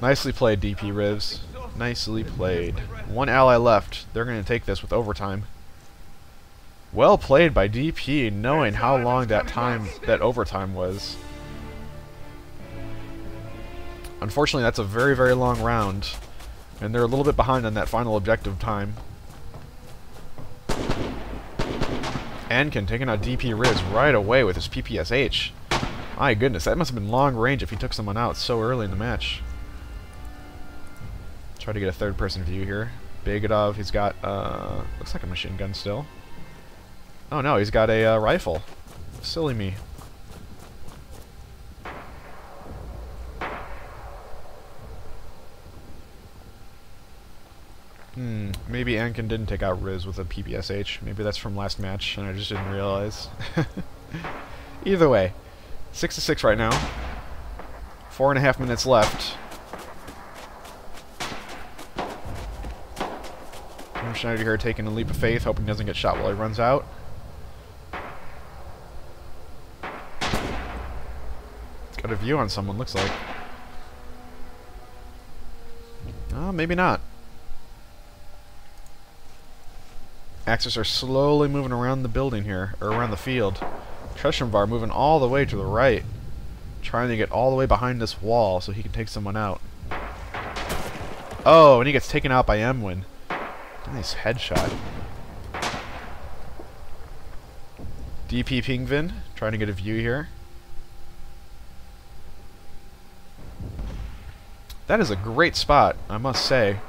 Nicely played, DP Rivs. Nicely played. One ally left. They're going to take this with overtime. Well played by DP, knowing how long that overtime was. Unfortunately, that's a very, very long round, and they're a little bit behind on that final objective time. Ankin taking out DP Riz right away with his PPSH. My goodness, that must have been long range if he took someone out so early in the match. Try to get a third-person view here. Begadov, he's got, looks like a machine gun still. Oh no, he's got a rifle. Silly me. Maybe Ankin didn't take out Riz with a PPSH. Maybe that's from last match and I just didn't realize. Either way, 6-6 right now. 4.5 minutes left. Schneider here taking a leap of faith, hoping he doesn't get shot while he runs out. Got a view on someone, looks like. Oh, maybe not. Axis are slowly moving around the building here, or around the field. Treshemvar moving all the way to the right, trying to get all the way behind this wall so he can take someone out. Oh, and he gets taken out by Emwin. Nice headshot. DP Pingvin, trying to get a view here. That is a great spot, I must say.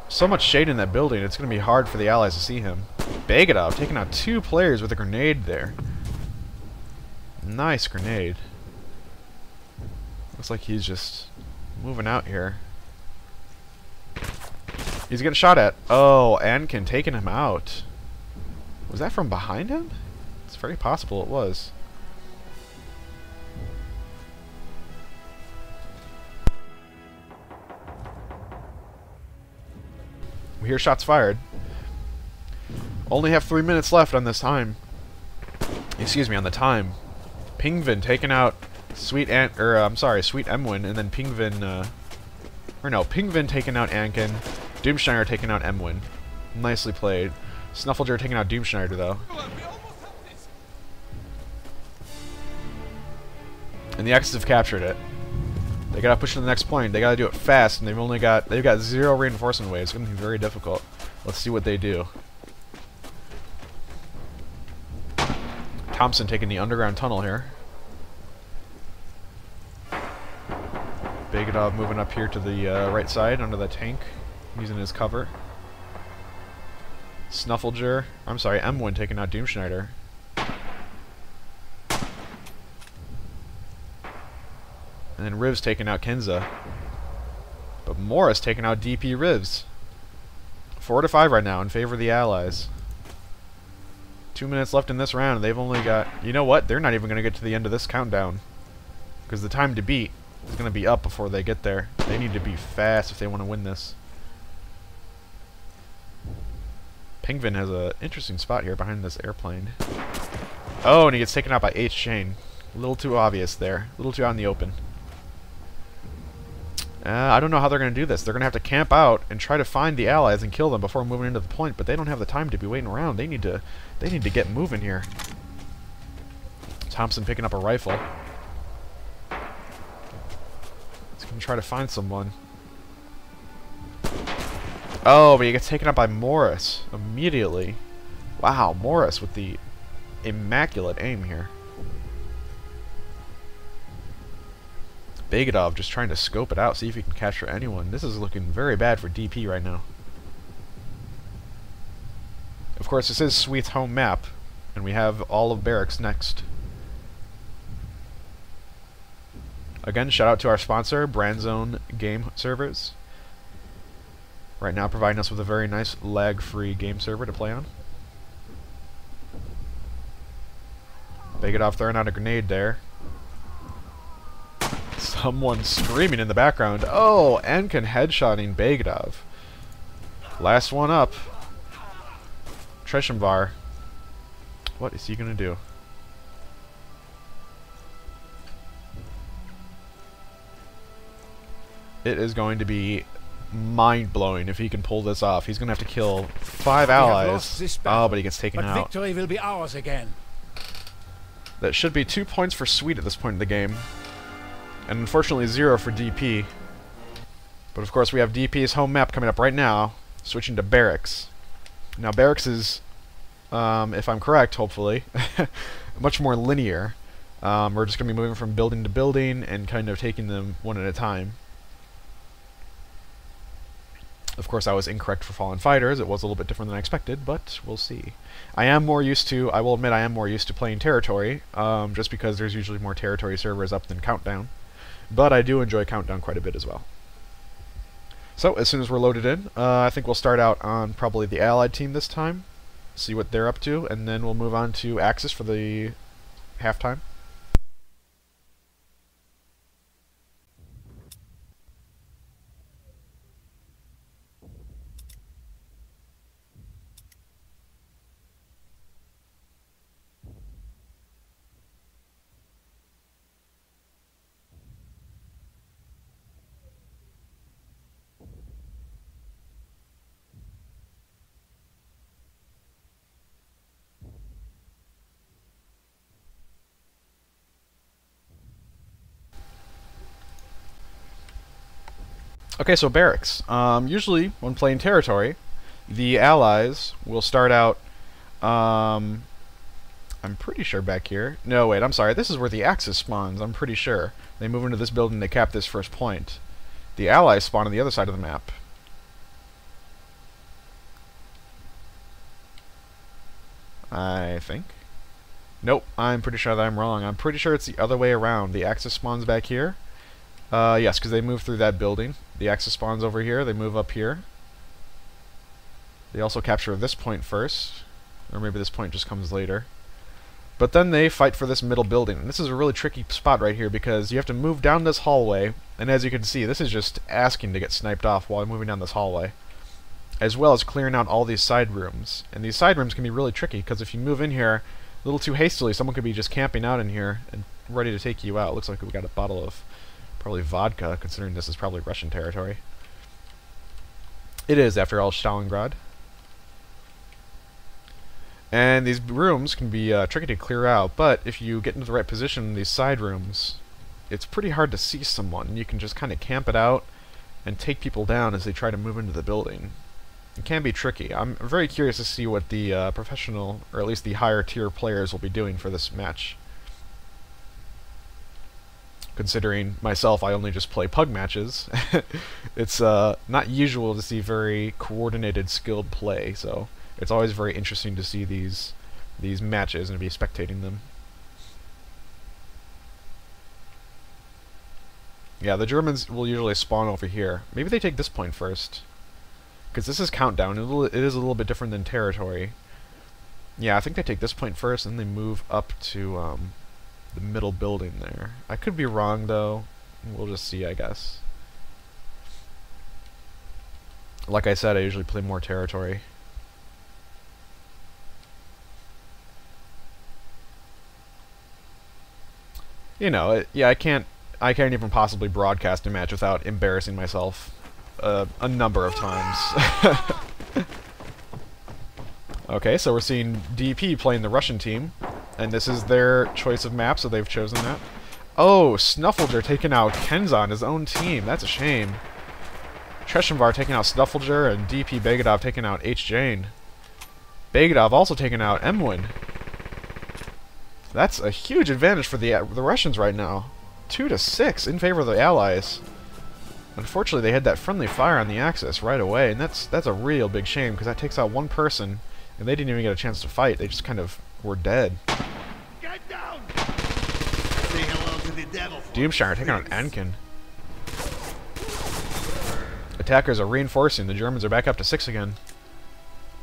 So much shade in that building, it's going to be hard for the allies to see him. Begadov taking out 2 players with a grenade there. Nice grenade. Looks like he's just moving out here. He's getting shot at. Oh, Ankin taking him out. Was that from behind him? It's very possible it was. We hear shots fired. Only have 3 minutes left on this time. Excuse me, on the time. Pingvin taking out Sweet Emwin, and then Pingvin, Pingvin taking out Ankin. Doomschneider taking out Emwin. Nicely played. Snuffleger taking out Doomschneider, though. And the Axis have captured it. They gotta push to the next point. They gotta do it fast, and they've got 0 reinforcement waves. It's gonna be very difficult. Let's see what they do. Thompson taking the underground tunnel here. Begadov moving up here to the right side under the tank, using his cover. Emwin taking out Doomschneider. And then Rivs taking out Kenza. But Morris taking out DP Rivs. 4-5 right now in favor of the Allies. 2 minutes left in this round. They've only got... You know what? They're not even going to get to the end of this countdown. Because the time to beat is going to be up before they get there. They need to be fast if they want to win this. Pingvin has an interesting spot here behind this airplane. Oh, and he gets taken out by H. Shane. A little too obvious there. A little too out in the open. I don't know how they're going to do this. They're going to have to camp out and try to find the allies and kill them before moving into the point, but they don't have the time to be waiting around. They need to get moving here. Thompson picking up a rifle. He's going to try to find someone. Oh, but he gets taken out by Morris immediately. Wow, Morris with the immaculate aim here. Begadov just trying to scope it out, see if he can capture anyone. This is looking very bad for DP right now. Of course, this is Sweet's home map, and we have all of Barracks next. Again, shout out to our sponsor, Brandzone Game Servers. Right now providing us with a very nice lag-free game server to play on. Begadov throwing out a grenade there. Someone screaming in the background. Oh, Enkin headshotting Begadov. Last one up. Treshemvar. What is he going to do? it is going to be mind-blowing if he can pull this off. He's going to have to kill 5 allies. Oh, but he gets taken out. Victory will be ours again. That should be 2 points for Sweet at this point in the game. And unfortunately 0 for DP. But of course we have DP's home map coming up right now, switching to Barracks. Now Barracks is, if I'm correct, hopefully, much more linear. We're just going to be moving from building to building and kind of taking them one at a time. Of course, I was incorrect for Fallen Fighters. It was a little bit different than I expected, but we'll see. I will admit I am more used to playing Territory, just because there's usually more Territory servers up than Countdown. But I do enjoy Countdown quite a bit as well. So, as soon as we're loaded in, I think we'll start out on probably the Allied team this time, see what they're up to, and then we'll move on to Axis for the halftime. Okay, so Barracks. Usually, when playing Territory, the Allies will start out, I'm pretty sure back here. No, wait, I'm sorry. This is where the Axis spawns, I'm pretty sure. They move into this building, they cap this first point. The Allies spawn on the other side of the map. I think. Nope, I'm pretty sure that I'm wrong. I'm pretty sure it's the other way around. The Axis spawns back here. Yes, because they move through that building. The Axis spawns over here, they move up here. They also capture this point first. Or maybe this point just comes later. But then they fight for this middle building. And this is a really tricky spot right here because you have to move down this hallway. And as you can see, this is just asking to get sniped off while moving down this hallway. As well as clearing out all these side rooms. And these side rooms can be really tricky because if you move in here a little too hastily, someone could be just camping out in here and ready to take you out. Looks like we got a bottle of probably vodka, considering this is probably Russian territory. It is, after all, Stalingrad. And these rooms can be tricky to clear out, but if you get into the right position in these side rooms, it's pretty hard to see someone. You can just kind of camp it out and take people down as they try to move into the building. It can be tricky. I'm very curious to see what the professional, or at least the higher tier players will be doing for this match. Considering myself, I only just play pug matches. It's not usual to see very coordinated, skilled play, so it's always very interesting to see these matches and to be spectating them. Yeah, the Germans will usually spawn over here. Maybe they take this point first. Because this is Countdown. It is a little bit different than Territory. Yeah, I think they take this point first, and they move up to the middle building there. I could be wrong, though. We'll just see, I guess. Like I said, I usually play more Territory. You know, yeah, I can't even possibly broadcast a match without embarrassing myself a number of times. Okay, so we're seeing DP playing the Russian team, and this is their choice of map, so they've chosen that. Oh, Snuffleger taking out Kenza on his own team. That's a shame. Treshimvar taking out Snuffleger, and DP Begadov taking out H. Jane. Begadov also taking out Emwin. That's a huge advantage for the Russians right now. 2-6 in favor of the Allies. Unfortunately, they had that friendly fire on the Axis right away, and that's a real big shame, because that takes out one person, and they didn't even get a chance to fight. They just kind of were dead. Get down! Say hello to the devil. Doomshire taking out Ankin. Attackers are reinforcing. The Germans are back up to 6 again.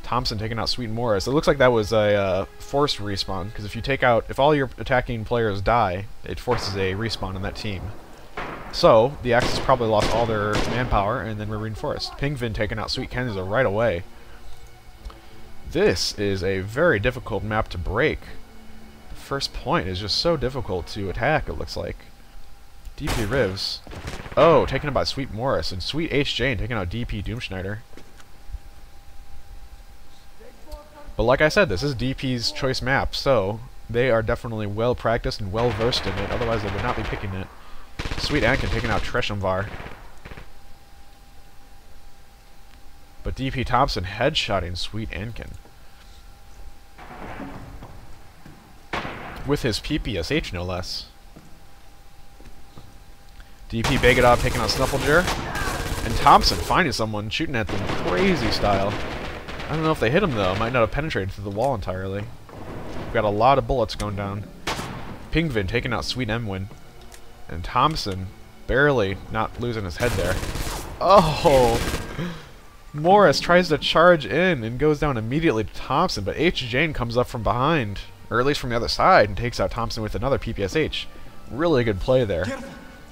Thompson taking out Sweet Morris. It looks like that was a forced respawn, because if all your attacking players die, it forces a respawn on that team. So, the Axis probably lost all their manpower, and then were reinforced. Pingvin taking out Sweet Kenza right away. This is a very difficult map to break. The first point is just so difficult to attack, it looks like. DP Rivs. Oh, taken out by Sweet Morris, and Sweet H. Jane taking out DP Doomschneider. But like I said, this is DP's choice map, so they are definitely well practiced and well versed in it, otherwise they would not be picking it. Sweet Ankin taking out Treshumvar. But DP Thompson headshotting Sweet Ankin. With his PPSH, no less. DP Begadov taking out Snuffleger. And Thompson finding someone, shooting at them crazy style. I don't know if they hit him, though. Might not have penetrated through the wall entirely. We've got a lot of bullets going down. Pingvin taking out Sweet Emwin. And Thompson barely not losing his head there. Oh! Morris tries to charge in and goes down immediately to Thompson, but H. Jane comes up from behind, or at least from the other side, and takes out Thompson with another PPSH. Really good play there.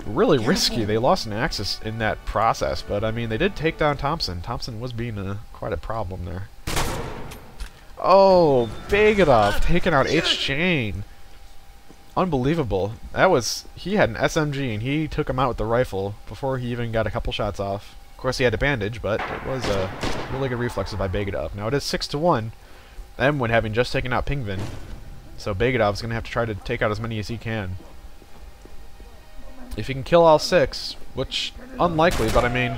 Really risky. They lost an axis in that process, but I mean, they did take down Thompson. Thompson was being quite a problem there. Oh, Begadov taking out H. Jane. Unbelievable. That was, he had an SMG and he took him out with the rifle before he even got a couple shots off. Of course, he had a bandage, but it was really good reflexes by Begadov. Now it is 6-1. Emwin having just taken out Pingvin, so Begadov's gonna have to try to take out as many as he can. If he can kill all 6, which unlikely, but I mean,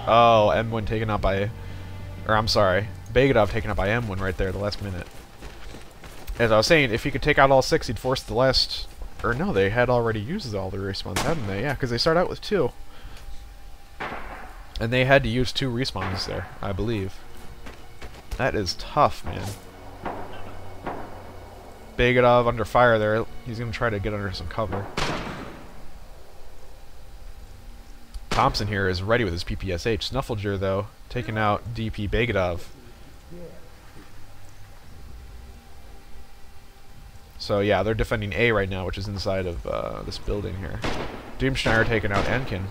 oh, Emwin taken out by, or I'm sorry, Begadov taken out by Emwin right there, the last minute. As I was saying, if he could take out all 6, he'd force the last, or no, they had already used all their respawns, hadn't they? Yeah, because they start out with 2. And they had to use 2 respawns there, I believe. That is tough, man. Begadov under fire there. He's going to try to get under some cover. Thompson here is ready with his PPSH. Snuffleger, though, taking out DP Begadov. So yeah, they're defending A right now, which is inside of this building here. Doomschneider taking out Ankin.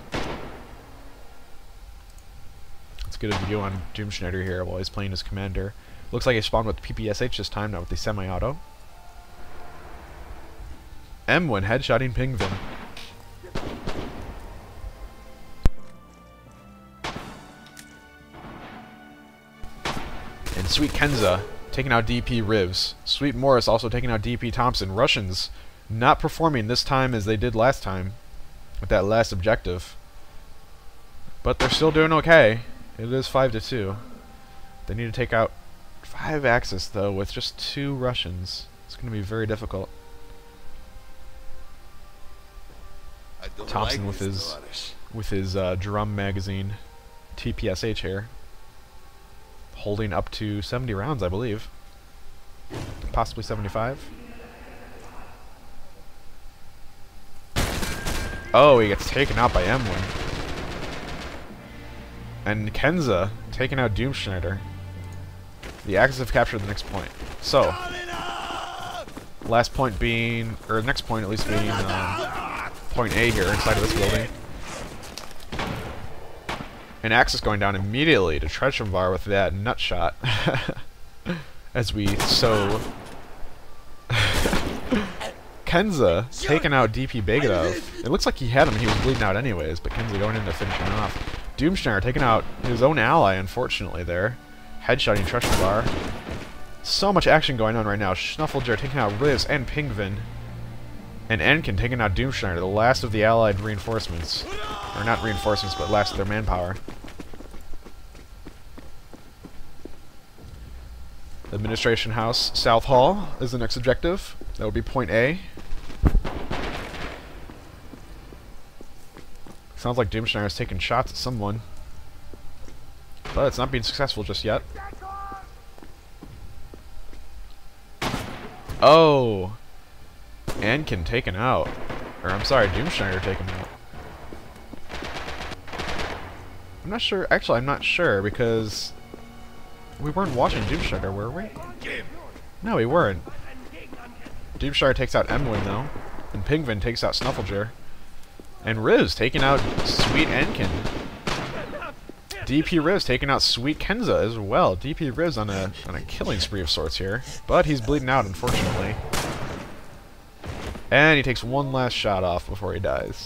Let's get a view on Doomschneider here while he's playing his commander. Looks like he spawned with PPSH this time, not with the semi-auto. Emwin headshotting Pingvin. And Sweet Kenza taking out DP Rivs. Sweet Morris also taking out DP Thompson. Russians not performing this time as they did last time with that last objective. But they're still doing okay. It is 5-2. They need to take out 5 Axis, though, with just 2 Russians. It's going to be very difficult. Thompson like with his drum magazine TPSH here, holding up to 70 rounds, I believe, possibly 75. Oh, he gets taken out by Emwin, and Kenza taking out Doomschneider. The Axis have captured the next point. So, last point being, or next point at least being. Point A here inside of this building. And Axis going down immediately to Treshumvar with that nut shot. As we so Kenza taking out DP Begadov. It looks like he had him, he was bleeding out anyways, but Kenza going in to finish him off. Doomschneider taking out his own ally, unfortunately, there. Headshotting Treshumvar. So much action going on right now. Snuffleger taking out Riz and Pingvin. And Ankin taking out Doomschneider, the last of the allied reinforcements. Or not reinforcements, but last of their manpower. Administration House, South Hall is the next objective. That would be point A. Sounds like Doomschneider is taking shots at someone. But it's not being successful just yet. Oh! Ankin taken out. Or, I'm sorry, Doomschneider taken out. I'm not sure. Actually, I'm not sure, because we weren't watching Doomschneider, were we? No, we weren't. Doomschneider takes out Emwin, though. And Pingvin takes out Snuffleger. And Riz taking out Sweet Ankin. DP Riz taking out Sweet Kenza as well. DP Riz on a killing spree of sorts here. But he's bleeding out, unfortunately. And he takes one last shot off before he dies.